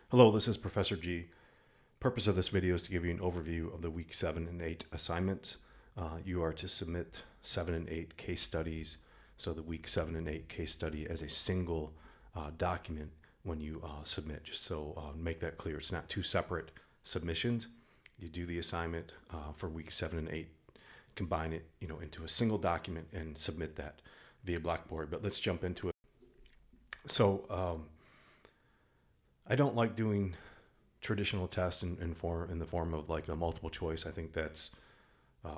Hello, this is Professor G. Purpose of this video is to give you an overview of the week 7 and 8 assignments. You are to submit 7 and 8 case studies, so the week 7 and 8 case study as a single document when you submit, just so make that clear. It's not two separate submissions. You do the assignment for week 7 and 8, combine it into a single document and submit that via Blackboard. But let's jump into it. So I don't like doing traditional tests in the form of like a multiple choice. I think that's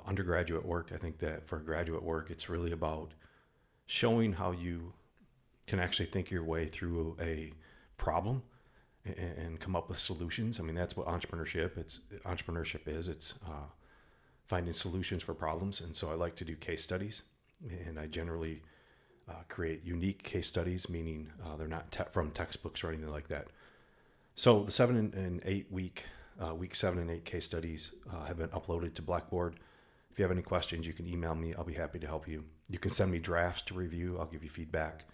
undergraduate work. I think that for graduate work, it's really about showing how you can actually think your way through a problem and come up with solutions. I mean, that's what entrepreneurship is. It's finding solutions for problems. And so I like to do case studies, and I generally create unique case studies, meaning they're not from textbooks or anything like that. So the 7 and 8 week 7 and 8 case studies have been uploaded to Blackboard. If you have any questions, you can email me. I'll be happy to help you. You can send me drafts to review. I'll give you feedback.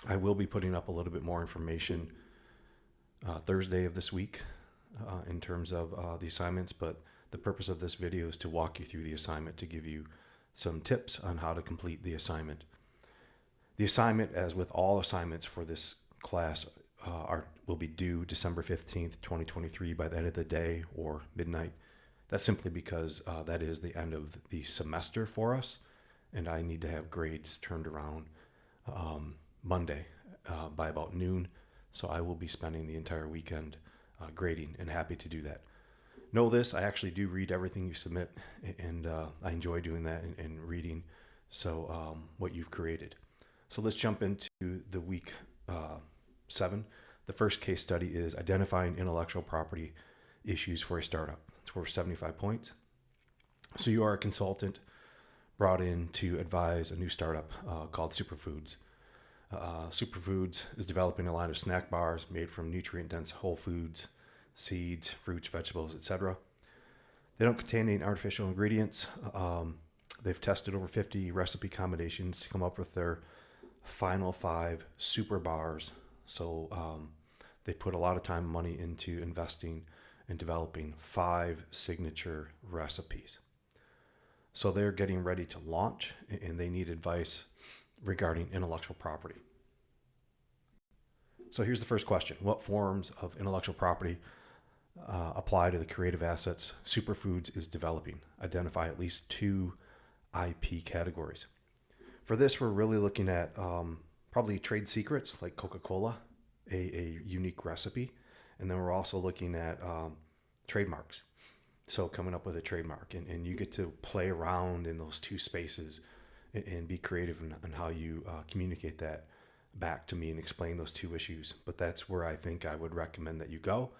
I will be putting up a little bit more information Thursday of this week in terms of the assignments, but the purpose of this video is to walk you through the assignment, to give you some tips on how to complete the assignment. The assignment, as with all assignments for this class, will be due December 15th, 2023 by the end of the day or midnight. That's simply because that is the end of the semester for us, and I need to have grades turned around Monday by about noon. So I will be spending the entire weekend grading, and happy to do that. Know this, I actually do read everything you submit, and I enjoy doing that and reading what you've created. So let's jump into the week 7. The first case study is identifying intellectual property issues for a startup. It's worth 75 points. So you are a consultant brought in to advise a new startup called Superfoods. Superfoods is developing a line of snack bars made from nutrient-dense whole foods, seeds, fruits, vegetables, etc. They don't contain any artificial ingredients. They've tested over 50 recipe combinations to come up with their final 5 super bars. So they put a lot of time and money into investing and developing 5 signature recipes. So they're getting ready to launch, and they need advice regarding intellectual property. So here's the first question. What forms of intellectual property apply to the creative assets Superfoods is developing? Identify at least 2 IP categories. For this, we're really looking at probably trade secrets like Coca-Cola, a unique recipe. And then we're also looking at trademarks. So coming up with a trademark, and you get to play around in those 2 spaces and be creative in how you communicate that back to me and explain those 2 issues. But that's where I think I would recommend that you go.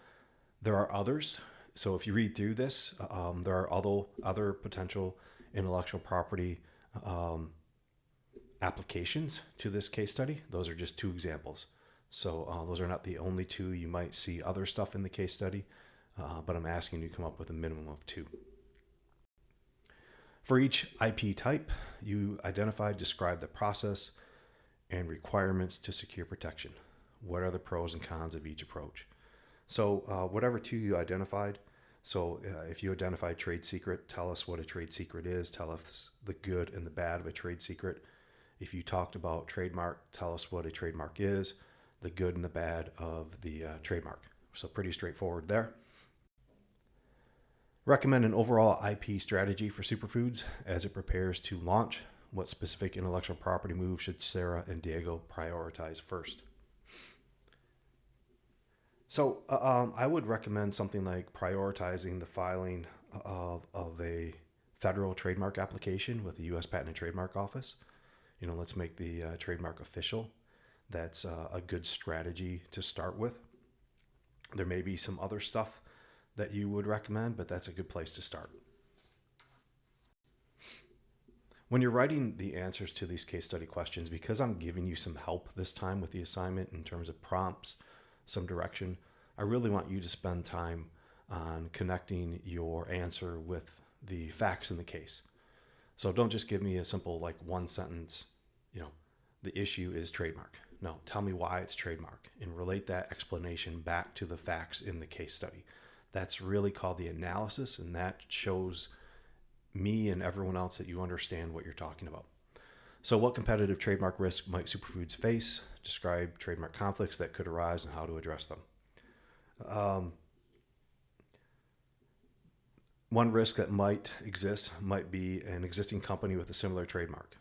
There are others. So if you read through this, there are other potential intellectual property applications to this case study. Those are just 2 examples. So those are not the only 2. You might see other stuff in the case study, but I'm asking you to come up with a minimum of 2. For each IP type, you describe the process and requirements to secure protection. What are the pros and cons of each approach? So whatever 2 you identified, so if you identified trade secret, tell us what a trade secret is. Tell us the good and the bad of a trade secret. If you talked about trademark, tell us what a trademark is, the good and the bad of the trademark. So pretty straightforward there. Recommend an overall IP strategy for Superfoods as it prepares to launch. What specific intellectual property moves should Sarah and Diego prioritize first? So I would recommend something like prioritizing the filing of a federal trademark application with the U.S. Patent and Trademark Office. Let's make the trademark official. That's a good strategy to start with. There may be some other stuff that you would recommend, but that's a good place to start. When you're writing the answers to these case study questions, because I'm giving you some help this time with the assignment in terms of prompts, some direction, I really want you to spend time on connecting your answer with the facts in the case. So don't just give me a simple 1 sentence, the issue is trademark. No, tell me why it's trademark and relate that explanation back to the facts in the case study. That's really called the analysis, and that shows me and everyone else that you understand what you're talking about. So, what competitive trademark risk might superfoods face? Describe trademark conflicts that could arise and how to address them. One risk that might exist might be an existing company with a similar trademark.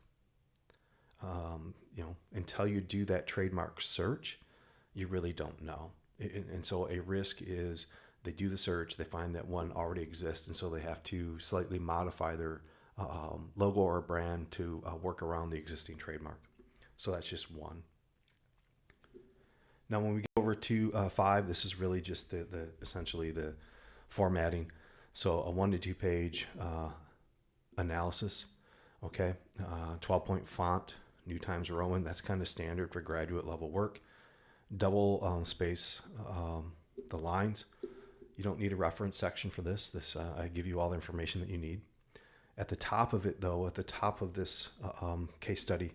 Until you do that trademark search, you really don't know. And so a risk is they do the search, they find that one already exists, and so they have to slightly modify their logo or brand to work around the existing trademark. So that's just one. Now, when we go over to 5, this is really just the essentially the formatting. So a 1 to 2 page analysis. Okay, 12-point font, New Times Roman. That's kind of standard for graduate level work. Double space the lines. You don't need a reference section for this. I give you all the information that you need. At the top of it, though, at the top of this case study,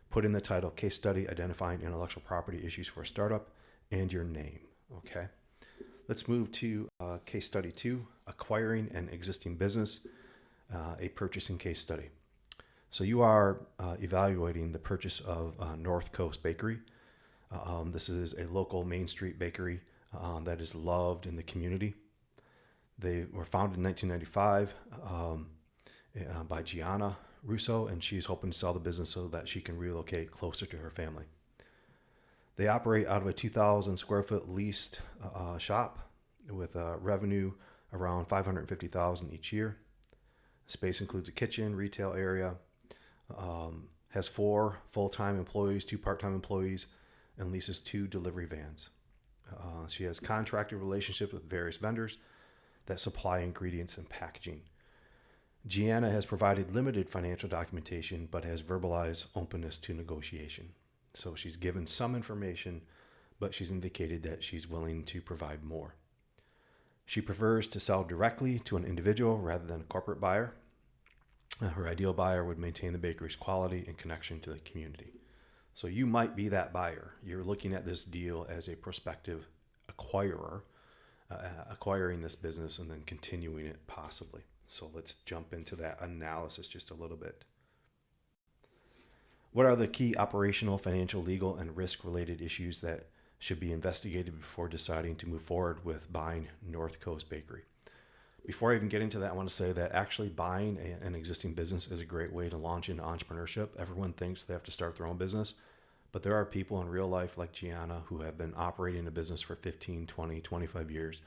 put in the title, Case Study Identifying Intellectual Property Issues for a Startup, and your name. Okay. Let's move to case study 2, Acquiring an Existing Business, a Purchasing Case Study. So you are evaluating the purchase of North Coast Bakery. This is a local Main Street bakery that is loved in the community. They were founded in 1995 by Gianna Russo, and she's hoping to sell the business so that she can relocate closer to her family. They operate out of a 2,000 square foot leased shop with revenue around $550,000 each year. Space includes a kitchen, retail area, has 4 full-time employees, 2 part-time employees, and leases 2 delivery vans. She has contracted relationships with various vendors that supply ingredients and packaging. Gianna has provided limited financial documentation, but has verbalized openness to negotiation. So she's given some information, but she's indicated that she's willing to provide more. She prefers to sell directly to an individual rather than a corporate buyer. Her ideal buyer would maintain the bakery's quality and connection to the community. So you might be that buyer. You're looking at this deal as a prospective acquirer, acquiring this business and then continuing it possibly. So let's jump into that analysis just a little bit. What are the key operational, financial, legal, and risk-related issues that should be investigated before deciding to move forward with buying North Coast Bakery? Before I even get into that, I want to say that actually buying an existing business is a great way to launch into entrepreneurship. Everyone thinks they have to start their own business, but there are people in real life like Gianna who have been operating a business for 15, 20, 25 years.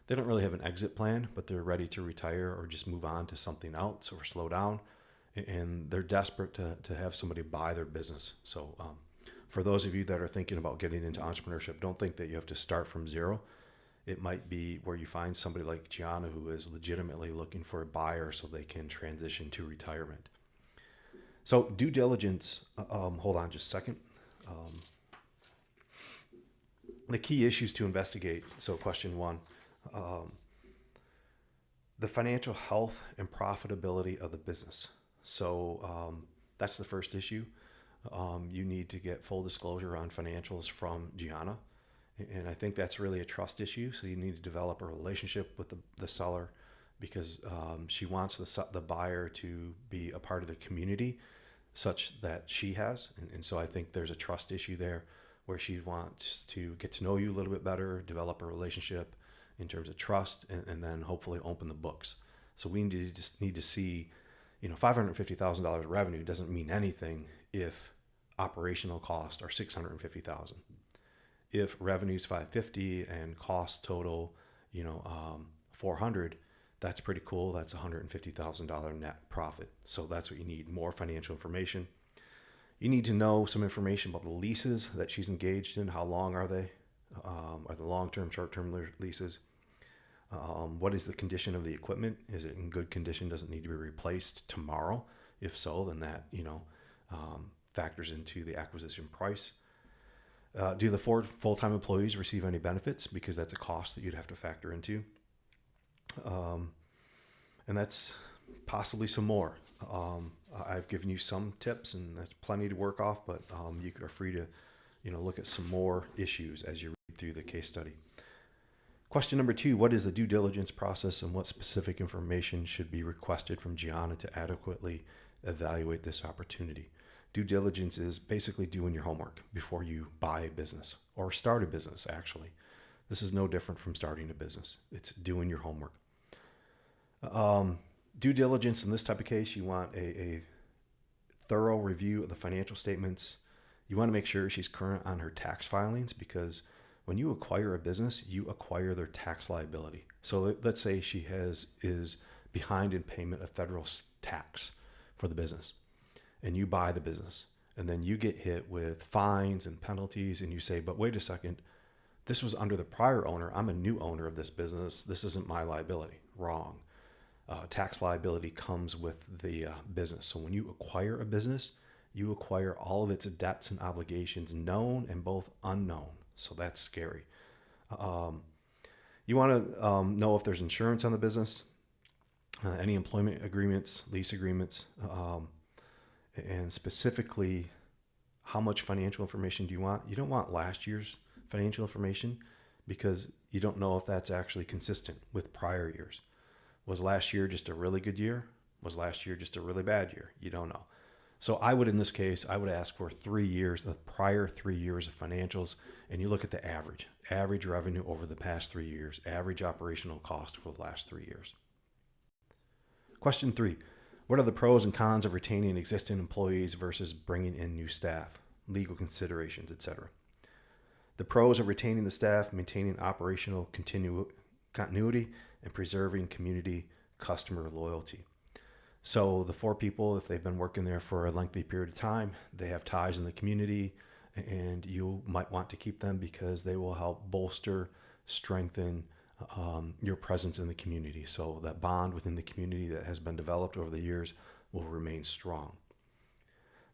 They don't really have an exit plan, but they're ready to retire or just move on to something else or slow down. And they're desperate to have somebody buy their business. So for those of you that are thinking about getting into entrepreneurship, don't think that you have to start from zero. It might be where you find somebody like Gianna who is legitimately looking for a buyer so they can transition to retirement. So due diligence, hold on just a second. The key issues to investigate. So question 1, the financial health and profitability of the business. So that's the first issue. You need to get full disclosure on financials from Gianna. And I think that's really a trust issue. So you need to develop a relationship with the seller because she wants the buyer to be a part of the community such that she has. And so I think there's a trust issue there where she wants to get to know you a little bit better, develop a relationship in terms of trust, and then hopefully open the books. So we just need to see, $550,000 revenue doesn't mean anything if operational costs are $650,000. If revenue's $550 and costs total, $400, that's pretty cool. That's $150,000 net profit. So that's what you need, more financial information. You need to know some information about the leases that she's engaged in. How long are they? Are they long-term, short-term leases? What is the condition of the equipment? Is it in good condition? Does it need to be replaced tomorrow? If so, then that, factors into the acquisition price. Do the 4 full-time employees receive any benefits? Because that's a cost that you'd have to factor into. And that's possibly some more. I've given you some tips and that's plenty to work off, but you are free to, look at some more issues as you read through the case study. Question number 2, what is the due diligence process and what specific information should be requested from Gianna to adequately evaluate this opportunity? Due diligence is basically doing your homework before you buy a business or start a business, actually. This is no different from starting a business. It's doing your homework. Due diligence in this type of case, you want a thorough review of the financial statements. You want to make sure she's current on her tax filings, because when you acquire a business, you acquire their tax liability. So let's say she is behind in payment of federal tax for the business, and you buy the business, and then you get hit with fines and penalties, and you say, but wait a second, this was under the prior owner. I'm a new owner of this business. This isn't my liability. Wrong. Tax liability comes with the business. So when you acquire a business, you acquire all of its debts and obligations, known and both unknown. So that's scary. You want to know if there's insurance on the business, any employment agreements, lease agreements, and specifically how much financial information do you want? You don't want last year's financial information, because you don't know if that's actually consistent with prior years. Was last year just a really good year? Was last year just a really bad year? You don't know. So in this case, I would ask for 3 years, the prior 3 years of financials, and you look at the average revenue over the past 3 years, average operational cost for the last 3 years. Question 3, what are the pros and cons of retaining existing employees versus bringing in new staff, legal considerations, etc.? The pros of retaining the staff: maintaining operational continuity and preserving community customer loyalty. So the 4 people, if they've been working there for a lengthy period of time, they have ties in the community, and you might want to keep them because they will help bolster, strengthen your presence in the community. So that bond within the community that has been developed over the years will remain strong.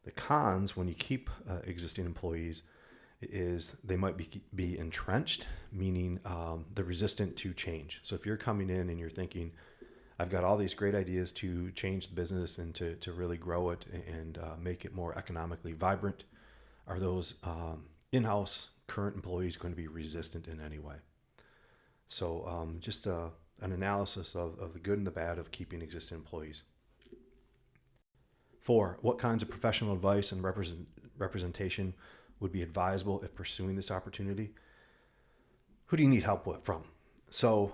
The cons, when you keep existing employees, is they might be entrenched, meaning they're resistant to change. So if you're coming in and you're thinking, I've got all these great ideas to change the business and to really grow it and make it more economically vibrant, are those in-house current employees going to be resistant in any way? So just an analysis of the good and the bad of keeping existing employees. 4, what kinds of professional advice and representation would be advisable if pursuing this opportunity? Who do you need help from? So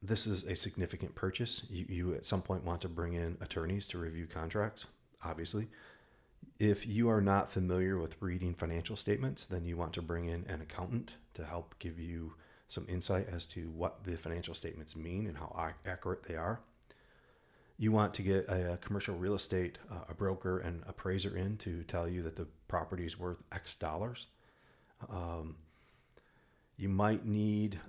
this is a significant purchase. You at some point want to bring in attorneys to review contracts, obviously. If you are not familiar with reading financial statements, then you want to bring in an accountant to help give you some insight as to what the financial statements mean and how accurate they are. You want to get a commercial real estate, a broker and appraiser in to tell you that the property is worth X dollars. You might need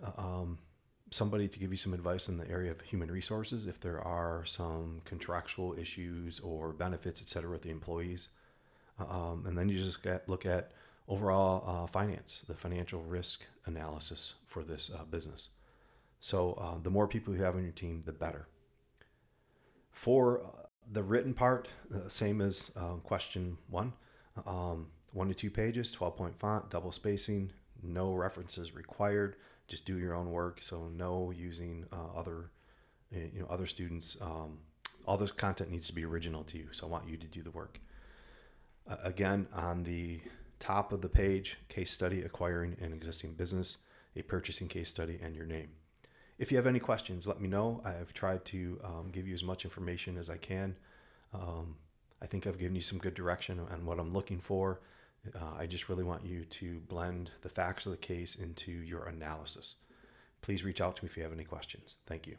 somebody to give you some advice in the area of human resources if there are some contractual issues or benefits, et cetera, with the employees. And then you just look at overall finance, the financial risk analysis for this business. So the more people you have on your team, the better. For the written part, same as question 1, 1 to 2 pages, 12-point font, double spacing, no references required. Just do your own work. So no using other students. All this content needs to be original to you. So I want you to do the work. Again, on the top of the page, case study, acquiring an existing business, a purchasing case study, and your name. If you have any questions, let me know. I've tried to give you as much information as I can. I think I've given you some good direction on what I'm looking for. I just really want you to blend the facts of the case into your analysis. Please reach out to me if you have any questions. Thank you.